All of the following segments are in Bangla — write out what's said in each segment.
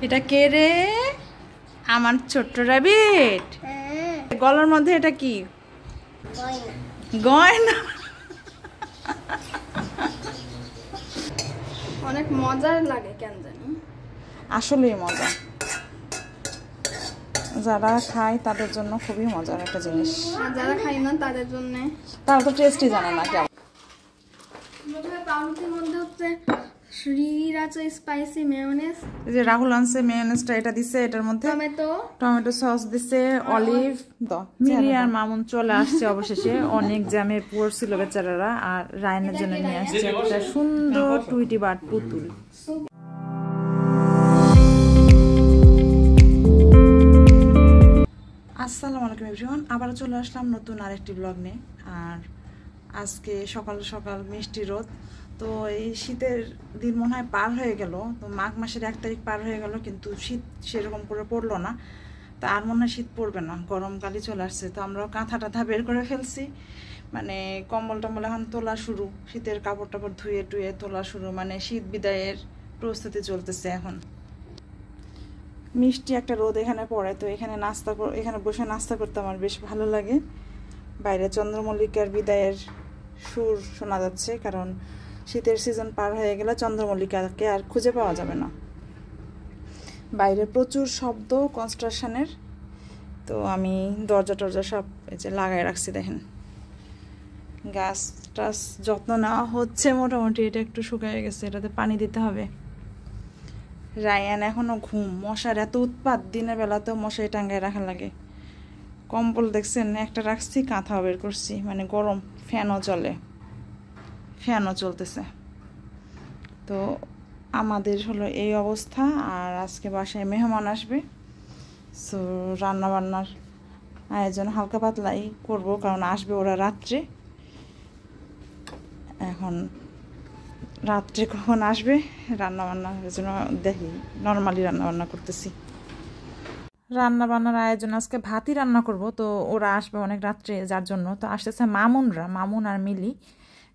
এটা কে রে? আমার ছোট্ট রাবিট। গলার মধ্যে এটা কি? গয়না। অনেক মজার লাগে কেন জানি, আসলেই মজা। যারা খায় তাদের জন্য খুবই মজার একটা জিনিস, আর যারা খায় না তাদের জন্য তারা তো টেস্টই জানে না কেমন। পাউরুটির মধ্যে হচ্ছে শ্রীরাচা স্পাইসি মেয়োনেজ, যে রাহুল আনছে মেয়োনেজটা, এটা দিছে, এটার মধ্যে টমেটো সস দিছে, অলিভ। মিলি আর মামুন চলে আসছে অবশেষে। অনেক জ্যামে পড়ছিল বেচারারা, আর রায়নের জন্য নিয়ে আসছে একটা সুন্দর টুইটি বার্ড পুতুল। আসসালামু আলাইকুম এভরিওয়ান, আবারও চলে আসলাম নতুন আরেকটি ব্লগ নিয়ে। আর আজকে সকাল সকাল মিষ্টি রোদ। তো এই শীতের দিন মনে হয় পার হয়ে গেল, তো মাঘ মাসের 1 তারিখ পার হয়ে গেল, কিন্তু শীত সেরকম করে পড়লো না। তা আর মনে হয় শীত পড়বে না, গরমকালই চলে আসছে। তো আমরাও কাঁথা টাথা বের করে ফেলছি, মানে কম্বল টম্বল এখন তোলা শুরু, শীতের কাপড় টাপড় ধুয়ে টুয়ে তোলা শুরু, মানে শীত বিদায়ের প্রস্তুতি চলতেছে এখন। মিষ্টি একটা রোদ এখানে পড়ে, তো এখানে এখানে বসে নাস্তা করতে আমার বেশ ভালো লাগে। বাইরে চন্দ্রমল্লিকার বিদায়ের সুর শোনা যাচ্ছে, কারণ শীতের সিজন পার হয়ে গেলে চন্দ্রমল্লিকাকে আর খুঁজে পাওয়া যাবে না। বাইরে প্রচুর শব্দ কনস্ট্রাকশনের। তো আমি দরজা টরজা সব এই যে লাগাই রাখছি, দেখেন। গাছ টাছ যত্ন নেওয়া হচ্ছে মোটামুটি। এটা একটু শুকিয়ে গেছে, এটাতে পানি দিতে হবে। রায়ান এখনো ঘুম, মশার এত উৎপাত, দিনের বেলাতেও মশারি টাঙ্গায় রাখা লাগে। কম্বল দেখছেন একটা রাখছি, কাঁথাও বের করছি, মানে গরম, ফ্যানও চলে, ফ্যানও চলতেছে। তো আমাদের হলো এই অবস্থা। আর আজকে বাসায় মেহমান আসবে, সো রান্না বান্নার আয়োজন হালকা পাতলাই করব, কারণ আসবে ওরা রাত্রে। এখন রাত্রে কখন আসবে রান্নাবান্নার জন্য দেখি, নর্মালি রান্নাবান্না করতেছি। রান্নাবান্নার আয়োজন আজকে ভাতই রান্না করব। তো ওরা আসবে অনেক রাত্রে, যার জন্য তো আসতেছে মামুন আর মিলি।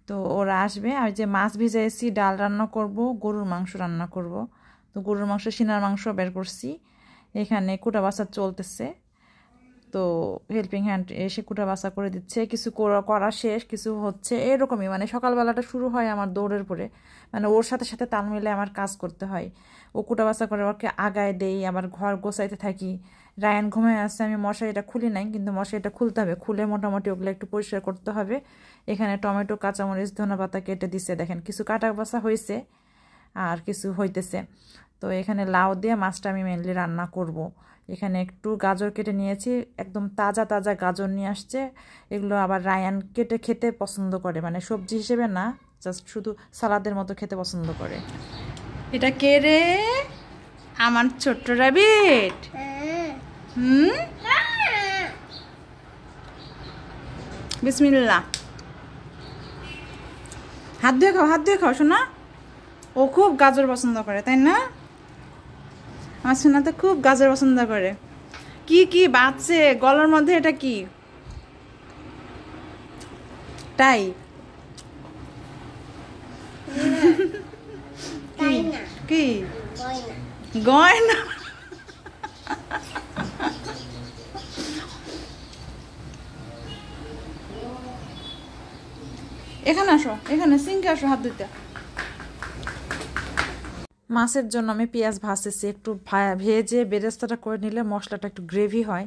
তো ওরা আসবে। আর যে মাছ ভিজাইছি, ডাল রান্না করব, গরুর মাংস রান্না করব। তো গরুর মাংস, সিনার মাংস বের করছি, এখানে কুটা বাছা চলতেছে। তো হেল্পিং হ্যান্ড এসে কুটা বাছা করে দিচ্ছে, কিছু করা শেষ, কিছু হচ্ছে, এরকমই। মানে সকালবেলাটা শুরু হয় আমার দৌড়ের পরে, মানে ওর সাথে সাথে তাল মিলে আমার কাজ করতে হয়। ও কুটা বাছা করে ওকে আগায় দেই, আবার ঘর গোছাইতে থাকি। রায়ান ঘুমায় আসছে, আমি মশারিটা খুলি নাই, কিন্তু মশারিটা খুলতে হবে, খুলে মোটামুটি ওগুলো একটু পরিষ্কার করতে হবে। এখানে টমেটো, কাঁচামরিচ, ধনেপাতা কেটে দিচ্ছে, দেখেন। কিছু কাটা বাছা হয়েছে আর কিছু হইতেছে। তো এখানে লাউ দিয়ে মাছটা আমি মেনলি রান্না করব। এখানে একটু গাজর কেটে নিয়েছি, একদম তাজা তাজা গাজর নিয়ে আসছে। এগুলো আবার রায়ান কেটে খেতে পছন্দ করে, মানে সবজি হিসেবে না, জাস্ট শুধু সালাদের মতো খেতে পছন্দ করে। এটা কে রে? আমার ছোট্ট রাবিট। বিসমিল্লাহ। হাত ধুয়ে খাও শোনা। ও খুব গাজর পছন্দ করে, তাই না? আমার সোনা তো খুব গাজর পছন্দ করে। কি বাচ্চে গলার মধ্যে, এটা কি? তাই কি গয়না? এখানে আসো, এখানে সিঙ্কে আসো হাত ধুইতে। মাছের জন্য আমি পেঁয়াজ ভাজতেছি, একটু ভেজে বেরেস্তাটা করে নিলে মশলাটা একটু গ্রেভি হয়,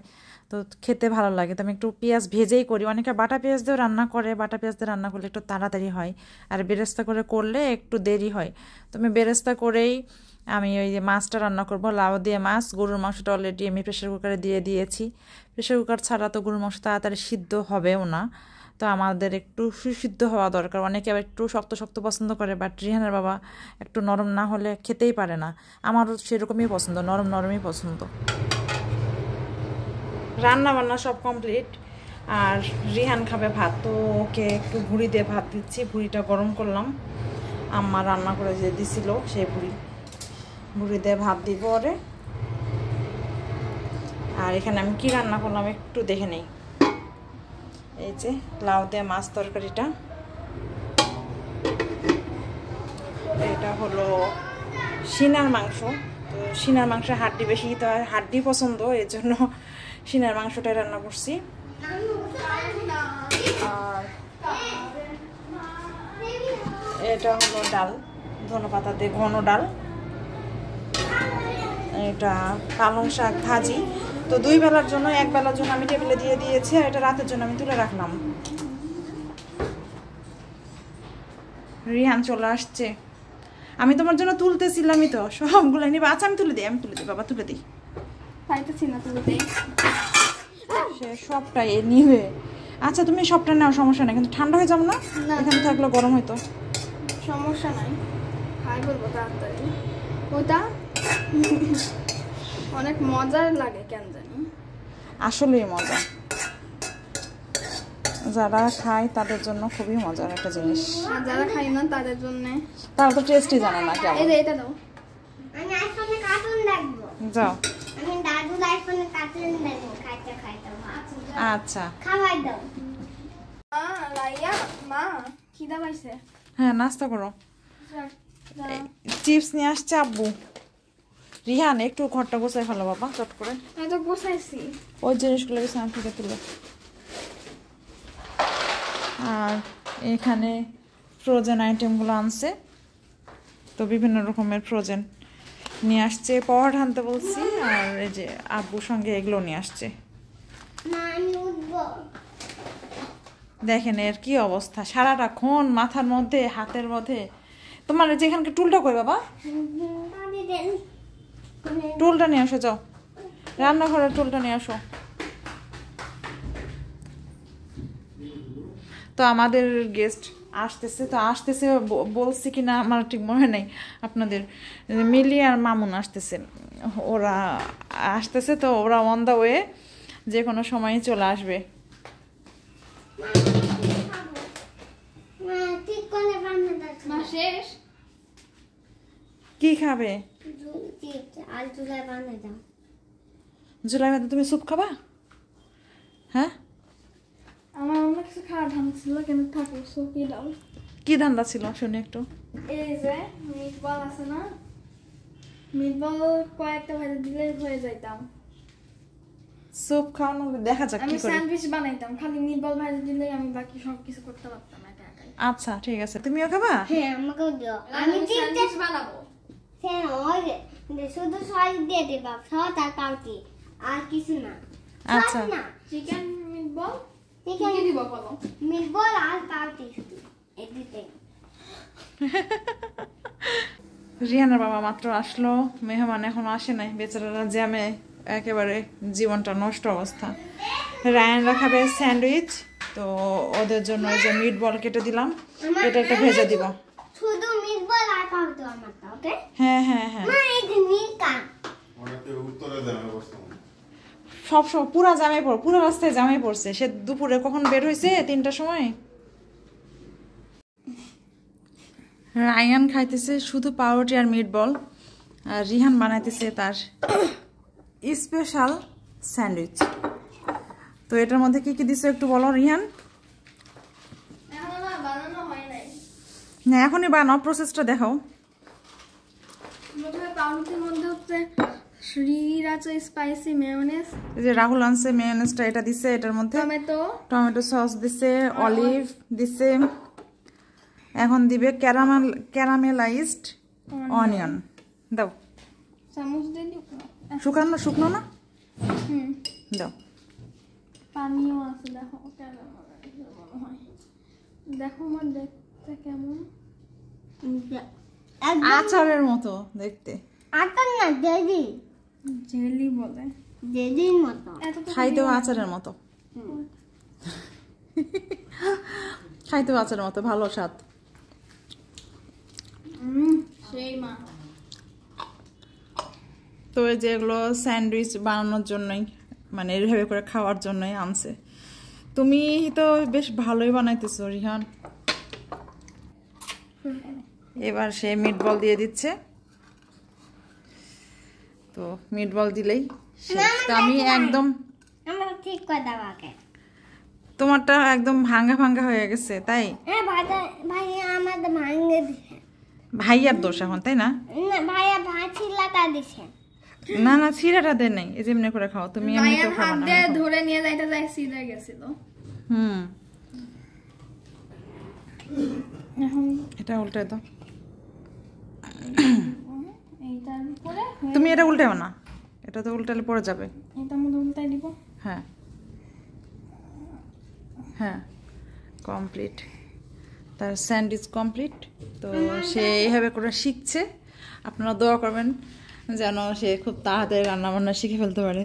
তো খেতে ভালো লাগে। তো আমি একটু পেঁয়াজ ভেজেই করি। অনেকে বাটা পেঁয়াজ দিয়েও রান্না করে, বাটা পেঁয়াজ দিয়ে রান্না করলে একটু তাড়াতাড়ি হয়, আর বেরেস্তা করে করলে একটু দেরি হয়। তো আমি বেরেস্তা করেই আমি ওই যে মাছটা রান্না করব, লাউ দিয়ে মাছ। গরুর মাংসটা অলরেডি আমি প্রেশার কুকারে দিয়ে দিয়েছি। প্রেশার কুকার ছাড়া তো গরুর মাংস তাড়াতাড়ি সিদ্ধ হবেও না, তো আমাদের একটু সুসিদ্ধ হওয়া দরকার। অনেকে আবার একটু শক্ত শক্ত পছন্দ করে, বাট রিহানের বাবা একটু নরম না হলে খেতেই পারে না। আমারও সেরকমই পছন্দ, নরমই পছন্দ। রান্না বান্না সব কমপ্লিট, আর রিহান খাবে ভাত। তো ওকে একটু ভুড়ি দিয়ে ভাত দিচ্ছি, ভুড়িটা গরম করলাম, আম্মা রান্না করে যে দিছিল সেই ভুড়ি দিয়ে ভাত দিব ওরে। আর এখানে আমি কি রান্না করলাম একটু দেখে নেই। এই যে লাউ দিয়ে মাছ তরকারিটা, এটা হলো সিনার মাংস, তো সিনার মাংস হাড্ডি বেশি, তো হাড্ডি পছন্দ, এর জন্য সিনার মাংসটাই রান্না করছি। আর এটা হলো ডাল, ধনেপাতা দিয়ে ঘন ডাল। এটা পালং শাক ভাজি। তো 2 বেলার জন্য, 1 বেলার জন্য আমি টেবিলে দিয়ে দিয়েছি, আর এটা রাতের জন্য আমি তুলে রাখলাম। রিহান চলে আসছে, আমি তোমার জন্য তুলতেছিলামই তো, সবগুলো নিবা। আচ্ছা আমি তুলে দিই বাবা, তুলে দিই। সে সবটাই নিবে। আচ্ছা তুমি সবটা নাও, সমস্যা নাই, কিন্তু ঠান্ডা হয়ে যাবো না, এখানে থাকলে গরম হইতো। সমস্যা নাই, খাই বলবো তাড়াতাড়ি। ওটা অনেক মজার লাগে কেন জানি, আসলেই মজা, যারা খায় তাদের জন্য খুবই মজার একটা জিনিস, আর যারা খাই না তাদের জন্য তারা তো টেস্টই জানে না কেমন। এই যে এটা দাও, আমি আইফোনে কার্টুন দেখবো। যাও, আমি দাদুর আইফোনে কার্টুন দেখবো, খাইতে খাইতে। আচ্ছা খাওয়াই দাও। লাইয়া মা খিদা পাইছে। হ্যাঁ নাস্তা করো। চিপস নিয়ে আসছে আব্বু। রিহান একটু ঘরটা গোছাই ফেলো বাবা, চট করে। আমি তো গোছাইছি, ওই জিনিসগুলো বিছানা থেকে তুলো। আর এখানে ফ্রোজেন আইটেমগুলো আনছে, তো বিভিন্ন রকমের ফ্রোজেন নিয়ে আসছে। পরোটা আনতে বলছি, আর এই যে আব্বুর সঙ্গে এগুলো নিয়ে আসছে। মা আমি উঠবো। দেখেন এর কি অবস্থা, সারাটাক্ষণ মাথার মধ্যে হাতের মধ্যে। তোমার যেখানকে টুলটা কই বাবা, টুলটা নিয়ে আসো, যাও রান্নাঘরের টুলটা নিয়ে আসো। তো আমাদের গেস্ট আসতেছে, তো আসতেছে বলছি কি না আমার ঠিক মনে নেই আপনাদের, মিলি আর মামুন আসতেছে। ওরা আসতেছে, তো ওরা অন দ্য ওয়ে, যে কোনো সময় চলে আসবে। মা শেষ কি খাবে? জুলাই মাসে তুমি স্যুপ খাবা? হ্যাঁ, আমার অন্য কিছু খাওয়ার ধান ছিল, কিন্তু থাকো সুপি দাও। কি ধান্দা ছিল শুনি একটু। এই যে মিটবল আছে না, মিটবল কয়েকটা ভাজা দিলে হয়ে যাইতাম। স্যুপ খাওয়ানো দেখা যাক আমি কি করি। স্যান্ডউইচ বানাইতাম, খালি মিটবল ভাজা দিলে আমি বাকি সব কিছু করতে পারতাম একা একাই। আচ্ছা ঠিক আছে, তুমিও খাবা? হ্যাঁ আমাকেও দিও। আমি স্যান্ডউইচ বানাবো। হ্যাঁ ওই শুধু সস দিয়ে দেবা, সস আর পাউটি, আর কিছু না। আচ্ছা না চিকেন মিটবল চিকেন কি দিব বলো? মিটবল আর পাউটি, শুধু এই দুটোই। রিহানের বাবা মাত্র আসলো, মেহমান এখনো আসে নাই, বেচারারা জ্যামে একেবারে জীবনটা নষ্ট অবস্থা। রায়ানরা খাবে স্যান্ডউইচ, তো ওদের জন্য এই যে মিট বল কেটে দিলাম, এটা একটা ভেজে দিব। শুধু মিটবল আর পাউটি আমারটা, ওকে? হ্যাঁ হ্যাঁ হ্যাঁ, মা এই যে নিকা অনেকে উত্তরে জামে বসতাম। সব পুরা জামাই পুরো রাস্তায় জামাই পড়ছে। সে দুপুরে কখন বের হয়েছে, 3টার সময়। রায়ান খাইতেছে শুধু পাউরুটি আর মিট বল, আর রিহান বানাইতেছে তার স্পেশাল স্যান্ডউইচ। তো এটার মধ্যে কি কি দিছো একটু বলো রিহান। এখনো না বানানো হয় নাই। না এখনই বানাও, প্রসেসটা দেখাও। প্রথমে পাউরুটির মধ্যে হচ্ছে শ্রীরাচা স্পাইসি মেয়োনেজ, এই যে রাহুল আনছে মেয়োনেজটা, এটা দিছে এটার মধ্যে। টমেটো সস দিছে, অলিভ দিছে, এখন দিবে ক্যারামেলাইজড অনিয়ন। দাও, চামচ দিয়ে দিও। শুকনো না, হুম, দাও। পানিও আছে, দেখো কেমন মনে হয়। দেখো আমার দেখতে কেমন, আচারের মতো দেখতে। আটার না জেলি, জেলি বলে, জেলির মতো। খাইতেও আচারের মতো, খাইতেও আচারের মতো, ভালো স্বাদ। সেই মা। তো এই যে এগুলো স্যান্ডউইচ বানানোর জন্যই, মানে এইভাবে করে খাওয়ার জন্যই আনছে। তুমি তো বেশ ভালোই বানাইতেছো রিহান। এবার সে মিট বল দিয়ে দিচ্ছে, তো মিট বল দিলেই শেষ। তো আমি একদম, আমার ঠিক করে দাও আগে। তোমারটা একদম ভাঙ্গা ভাঙ্গা হয়ে গেছে তাই? হ্যাঁ ভাই ভাই আমাদের ভাঙে দিছে। ভাইয়ার দোষ এখন, তাই না? না ভাইয়া ভাই ছিলাটা দিছে। না না, ছিঁড়াটা দে নাই, এই যেমনি করে খাও তুমি, এমনি তো খাও না। ধরে নিয়ে যাইতে যাই সিধা গেছিল। এটা উল্টে দাও। এইটার উপরে তুমি এটা উল্টাও না, এটা তো উল্টালে পড়ে যাবে। এটার মধ্যে উল্টাই দিব। হ্যাঁ হ্যাঁ, কমপ্লিট। তার স্যান্ডউইচ কমপ্লিট। তো সে এইভাবে করে শিখছে, আপনারা দোয়া করবেন যেন সে খুব তাড়াতাড়ি রান্নাবান্না শিখে ফেলতে পারে।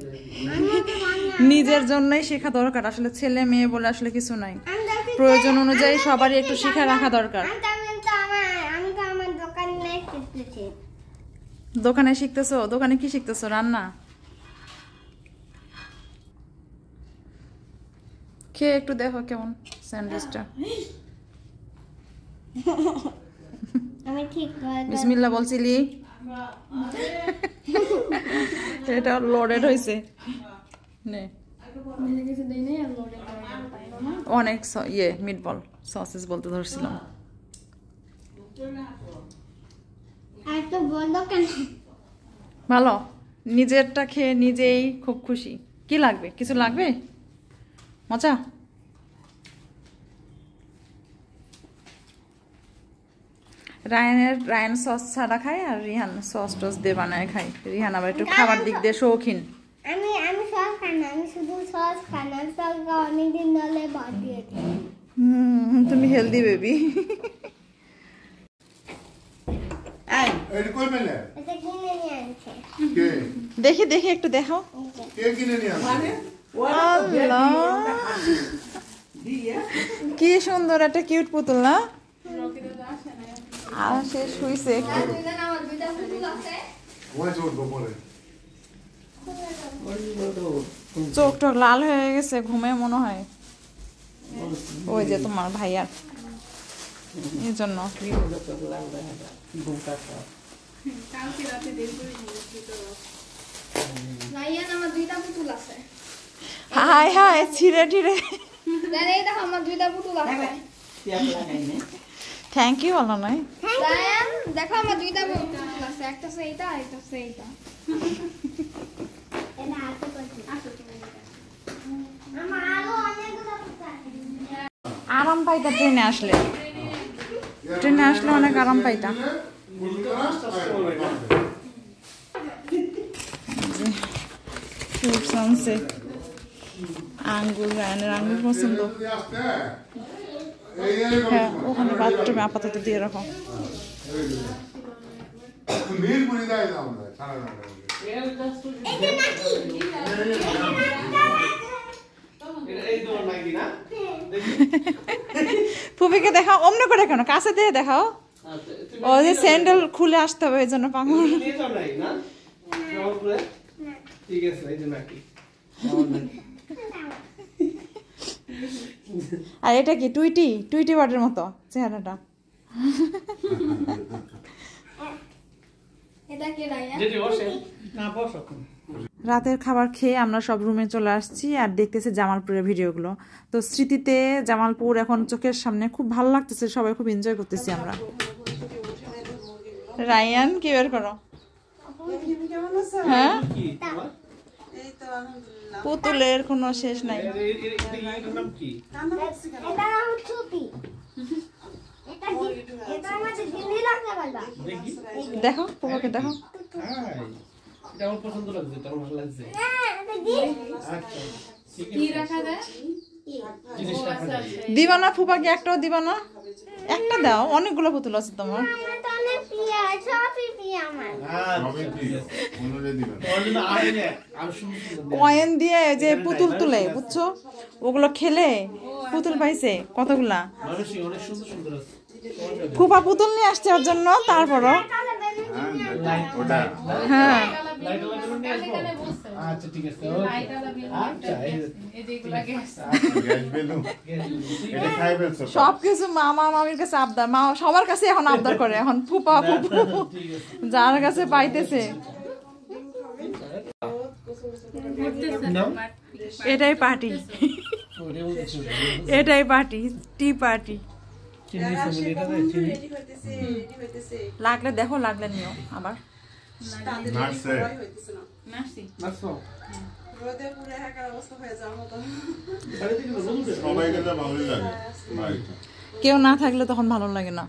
নিজের জন্যই শেখা দরকার, আসলে ছেলে মেয়ে বলে আসলে কিছু নাই, প্রয়োজন অনুযায়ী সবারই একটু শিখে রাখা দরকার। আমি তো আমার দোকানে শিখতেছি। দোকানে শিখতেছো? দোকানে কি শিখতেছো? রান্না? খেয়ে একটু দেখো কেমন স্যান্ডউইচটা। আমি ঠিক করে বিসমিল্লাহ বলছিলি? এটা লোডেড হয়েছে। নে নিজে কিছু দেই নাই আর লোডে করে পাইলো না। অনেক মিটবল সসেস বলতে ধরছিলাম। আর তো বললো কেন? ভালো, নিজেরটা খেয়ে নিজেই খুব খুশি। কি লাগবে? কিছু লাগবে? মজা? রায়ান সস ছাড়া খায় আর রিহান সস টস দিয়ে বানায় খায়। রিহান আবার একটু খাবার দিক দিয়ে শৌখিন। আমি সস খাই না, আমি শুধু সস খাই না, সস অনেকদিন ধরে বাদ দিয়েছি। তুমি হেলদি বেবি। এটা কই মেলে? এটা কিনে নিয়ে আনছে। কে? দেখি দেখি একটু দেখাও। কে কিনে নিয়ে আসছে? আল্লাহ, কি সুন্দর একটা কিউট পুতুল না? আর সে শুইছে একটু। ওই জোর বপরে। চোখ টোক লাল হয়ে গেছে ঘুমে মনে হয়, ওই যে তোমার ভাইয়ার এই জন্য। কালকে রাতে দেরি করে রাইয়ান আমার দুইটা পুতুল আছে। হাই হাই, ছিঁড়ে টিড়ে। জানেন এই দেখো আমার দুইটা পুতুল আছে। থ্যাংক ইউ বলো নাই? রায়ান দেখো আমার দুইটা পুতুল আছে, একটা আছে এইটা আর একটা আছে এইটা। এটা হাতে করছি। আমার আরো অনেকগুলো পুতুল আছে। আরাম পাইতা ট্রেনে আসলে, ট্রেনে আসলে অনেক আরাম পাইতা। ফ্রুটস আনছে, আঙ্গুর, রায়ানের আঙ্গুর পছন্দ। হ্যাঁ, ওখানে বাথরুমে আপাতত দিয়ে রাখো। ফুপিকে দেখাও, অমনে করে কেন? কাছে দিয়ে দেখাও। ও যে স্যান্ডেল খুলে আসতে হবে, এই জন্য পাগল। আর এটা কি টুইটি? টুইটি ওয়ার্ডের মতো চেহারাটা। এটা কি রায়ান? রাতের খাবার খেয়ে আমরা সব রুমে চলে আসছি আর দেখতেছি জামালপুরের ভিডিওগুলো। তো স্মৃতিতে জামালপুর এখন চোখের সামনে, খুব ভালো লাগতেছে, সবাই খুব এনজয় করতেছি আমরা। রায়ান কি বের করো? হ্যাঁ, পুতুলের কোনো শেষ নাই। এটা নাম চুপি। এটা আমাদের হিন্দি লাগতে পারবা। দেখো পুবাকে দেখো। এটা আমার পছন্দ লাগছে, এটা আমার ভালো লাগছে। কি রাখা যায়? জিনিসটা দিবা না ফুপাকে? একটাও দিবা না? একটা দাও, অনেকগুলো পুতুল আছে তোমার। আমার তো অনেক প্রিয়, সবই প্রিয় আমার। সবই প্রিয়, অন্যরে দিবেন। ওর জন্য আইনে আর সুন্দর কয়েন দিয়ে যে পুতুল তুলে, বুঝছো? ওগুলো খেলে পুতুল পাইছে কতগুলা। মানুষই অনেক সুন্দর সুন্দর আছে। ফুপা পুতুল নিয়ে আসছে ওর জন্য, তারপরও ওটা হ্যাঁ লাইট লাগানো নিয়ে আসবো। আচ্ছা ঠিক আছে। আচ্ছা গ্যাস বেলুন এটা খাইবেন সব। সবকিছু মামা মামির কাছে আবদার, মা সবার কাছে এখন আবদার করে, এখন ফুপা ফুপু যার কাছে পাইতেছে। এটাই পার্টি, এটাই পার্টি, টি পার্টি। লাগলে দেখো, লাগলে নিও আবার। নার্সে নাসি সবাই গেলে ভালোই লাগে বাড়িতে। কেউ না থাকলে তখন ভালো লাগে না।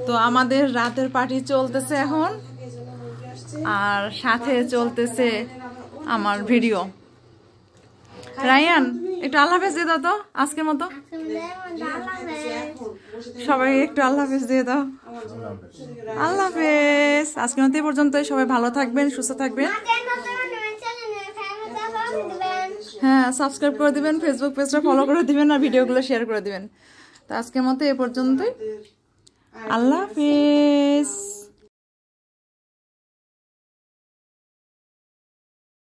তো আমাদের রাতের পার্টি চলতেছে এখন, আর সাথে চলতেছে আমার ভিডিও। রায়ান একটু আল্লাহ হাফেজ দিয়ে দাও তো আজকের মতো, সবাই একটু আল্লাহ হাফেজ দিয়ে দাও। আল্লাহ হাফেজ, আজকের মতো এই পর্যন্তই। সবাই ভালো থাকবেন, সুস্থ থাকবেন। হ্যাঁ, সাবস্ক্রাইব করে দিবেন, ফেসবুক পেজটা ফলো করে দিবেন, আর ভিডিওগুলো শেয়ার করে দিবেন। তো আজকের মতো এই পর্যন্তই। আল্লাহ হাফেজ।